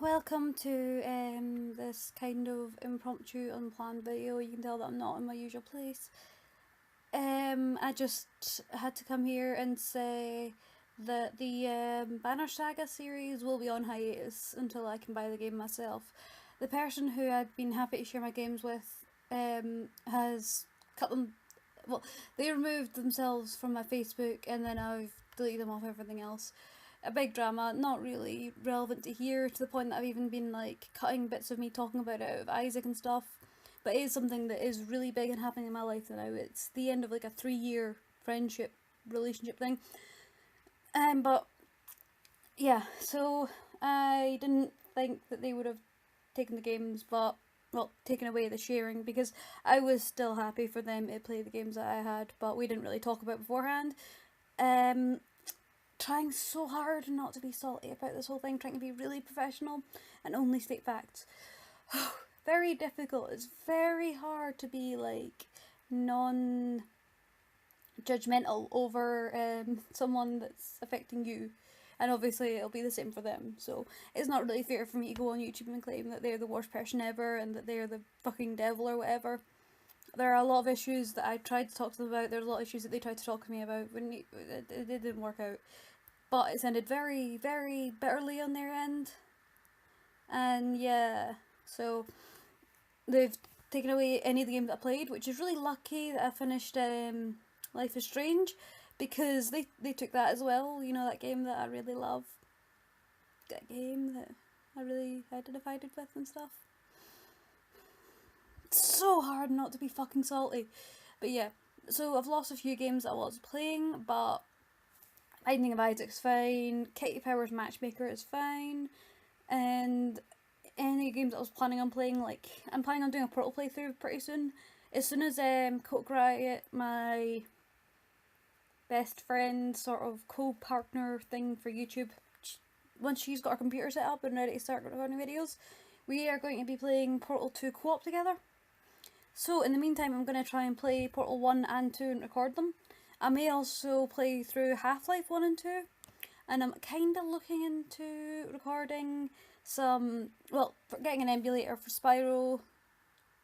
welcome to this kind of impromptu, unplanned video. You can tell that I'm not in my usual place. I just had to come here and say that the Banner Saga series will be on hiatus until I can buy the game myself. The person who I'd been happy to share my games with has cut them. Well, they removed themselves from my Facebook, and then I've deleted them off everything else. A big drama, not really relevant to here, to the point that I've even been like cutting bits of me talking about it out of Isaac and stuff. But it is something that is really big and happening in my life now. It's the end of like a 3-year friendship relationship thing. But yeah, so I didn't think that they would have taken the games, but well, taken away the sharing, because I was still happy for them to play the games that I had, but we didn't really talk about beforehand. Um, Trying so hard not to be salty about this whole thing, trying to be really professional and only state facts. Very difficult. It's very hard to be like non judgmental over someone that's affecting you. And obviously it'll be the same for them. So it's not really fair for me to go on YouTube and claim that they're the worst person ever and that they're the fucking devil or whatever. There are a lot of issues that I tried to talk to them about. There's a lot of issues that they tried to talk to me about. It didn't work out. But it sounded very, very bitterly on their end. And yeah, so they've taken away any of the games that I played, which is really lucky that I finished Life is Strange, because they took that as well. You know, that game that I really love. That game that I really identified with and stuff. It's so hard not to be fucking salty. But yeah, so I've lost a few games that I was playing, but Binding of Isaac's fine, Katie Powers Matchmaker is fine, and any games that I was planning on playing, like, I'm planning on doing a Portal playthrough pretty soon. As soon as Coke Riot, my best friend, sort of co-partner thing for YouTube, once she's got her computer set up and ready to start recording videos, we are going to be playing Portal 2 co-op together. So in the meantime, I'm going to try and play Portal 1 and 2 and record them. I may also play through Half-Life 1 and 2, and I'm kind of looking into recording some, well, for getting an emulator for Spyro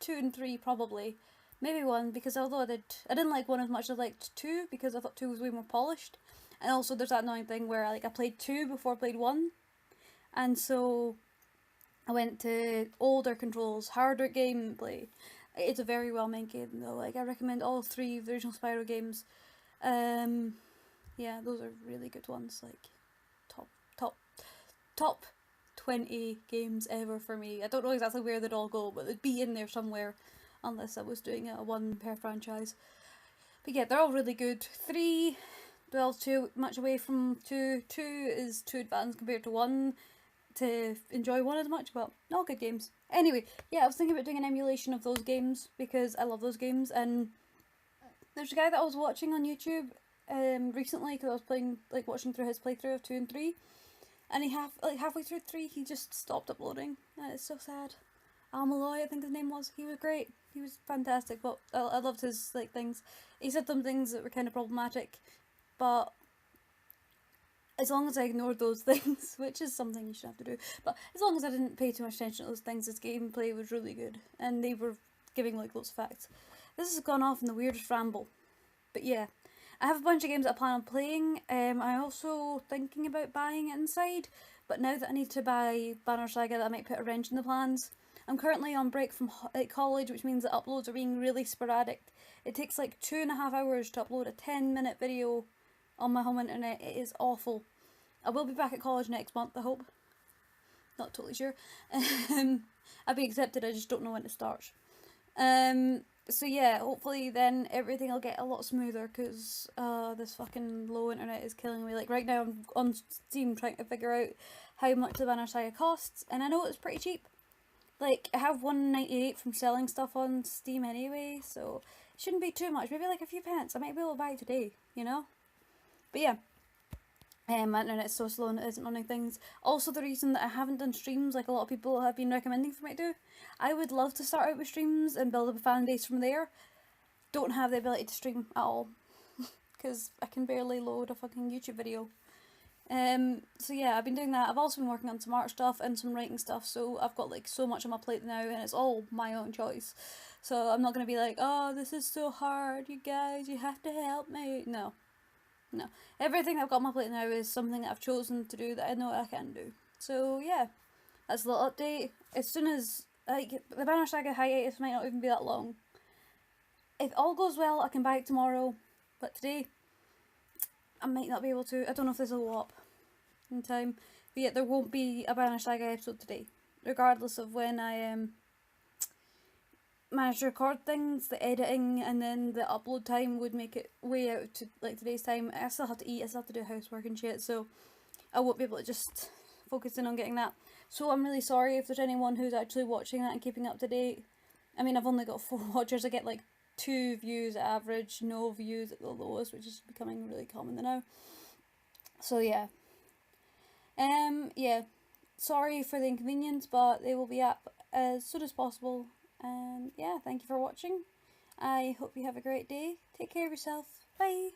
2 and 3 probably. Maybe 1, because although I didn't like 1 as much as I liked 2, because I thought 2 was way more polished. And also there's that annoying thing where I played 2 before I played 1, and so I went to older controls, harder gameplay. It's a very well made game though. Like, I recommend all 3 of the original Spyro games. Yeah, those are really good ones. Like, top 20 games ever for me. I don't know exactly where they'd all go, but they'd be in there somewhere, unless I was doing a one per franchise. But yeah, they're all really good. 3 dwells too much away from 2. 2 is too advanced compared to 1 to enjoy 1 as much, but all good games. Anyway, yeah, I was thinking about doing an emulation of those games because I love those games, and there's a guy that I was watching on YouTube recently, because I was watching through his playthrough of 2 and 3, and halfway through 3 he just stopped uploading, and it's so sad. Al Malloy, I think his name was. He was great. He was fantastic, but I loved his things. He said some things that were kind of problematic, but as long as I ignored those things, which is something you should have to do, but as long as I didn't pay too much attention to those things, his gameplay was really good, and they were giving loads of facts. This has gone off in the weirdest ramble, but yeah, I have a bunch of games that I plan on playing. I'm also thinking about buying it inside, but now that I need to buy Banner Saga, that might put a wrench in the plans. I'm currently on break from college, which means that uploads are being really sporadic. It takes like 2.5 hours to upload a 10-minute video on my home internet. It is awful. I will be back at college next month, I hope. Not totally sure. I'll be accepted, I just don't know when it starts. So yeah, hopefully then everything will get a lot smoother, because this fucking low internet is killing me. Like, right now I'm on Steam trying to figure out how much the Banner Saga costs, and I know it's pretty cheap. Like, I have $1.98 from selling stuff on Steam anyway, so it shouldn't be too much. Maybe like a few pence. I might be able to buy it today, you know? But yeah. My internet's so slow and it isn't running things. Also, the reason that I haven't done streams like a lot of people have been recommending for me to do. I would love to start out with streams and build up a fan base from there. Don't have the ability to stream at all. Because I can barely load a fucking YouTube video. So yeah, I've been doing that. I've also been working on some art stuff and some writing stuff, so I've got like so much on my plate now, and it's all my own choice. So I'm not gonna be like, oh, this is so hard, you guys, you have to help me. No, no. Everything I've got on my plate now is something that I've chosen to do that I know I can do. So yeah, that's a little update. As soon as like the Banner Saga hiatus might not even be that long. If all goes well, I can buy it tomorrow, but today I might not be able to. I don't know if this will go up in time. But yet there won't be a Banner Saga episode today. Regardless of when I manage to record things, the editing and then the upload time would make it way out to like today's time. I still have to eat, I still have to do housework and shit, so I won't be able to just focus in on getting that. So I'm really sorry if there's anyone who's actually watching that and keeping up to date. I mean, I've only got 4 watchers. I get like 2 views average, no views at the lowest, which is becoming really common now. So yeah. Yeah. Sorry for the inconvenience, but they will be up as soon as possible. And yeah, thank you for watching. I hope you have a great day. Take care of yourself. Bye.